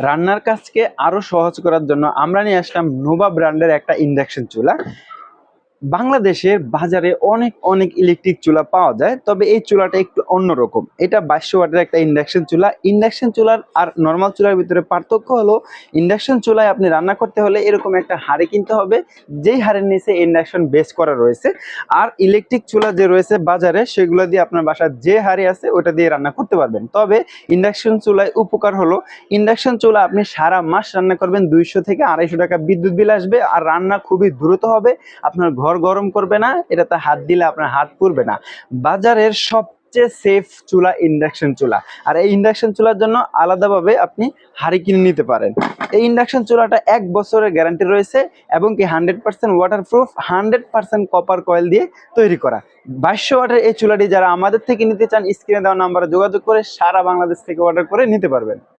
রান্নার কাজকে আরো সহজ করার জন্য আমরা নিয়ে আসলাম নোভা ব্র্যান্ডের একটা ইন্ডাকশন চুলা। বাংলাদেশের বাজারে অনেক অনেক ইলেকট্রিক চুলা পাওয়া যায়, তবে এই চুলাটা একটু অন্যরকম। এটা 2200 ওয়াটের একটা ইন্ডাকশন চুলা। ইন্ডাকশন চুলার আর নর্মাল চুলার ভিতরে পার্থক্য হলো, ইন্ডাকশন চুলায় আপনি রান্না করতে হলে এরকম একটা হাঁড়ি কিনতে হবে, যেই হাঁড়ির নিচে ইন্ডাকশন বেস করা রয়েছে। আর ইলেকট্রিক চুলা যে রয়েছে বাজারে, সেগুলো দিয়ে আপনার বাসার যে হাঁড়ি আছে ওটা দিয়ে রান্না করতে পারবেন। তবে ইন্ডাকশন চুলায় উপকার হলো, ইন্ডাকশন চুলা আপনি সারা মাস রান্না করবেন, 200 থেকে 250 টাকা বিদ্যুৎ বিল আসবে, আর রান্না খুবই দ্রুত হবে। আপনার ঘর গরম করবে না, এটাতে হাত দিলে আপনার হাত পুড়বে না। বাজারের সবচেয়ে সেফ চুলা ইন্ডাকশন চুলা। আর এই ইন্ডাকশন চুলার জন্য আলাদাভাবে আপনি হাঁড়ি কিনে নিতে পারেন। এই ইন্ডাকশন চুলাটা 1 বছরের গ্যারান্টি রয়েছে, এবং কি 100% ওয়াটারপ্রুফ, 100% কপার কয়েল দিয়ে তৈরি করা। 2200 ওয়াটের এই চুলাটি যারা আমাদের থেকে নিতে চান, স্ক্রিনে দেওয়া নাম্বারে যোগাযোগ করে সারা বাংলাদেশ থেকে অর্ডার করে নিতে পারবেন।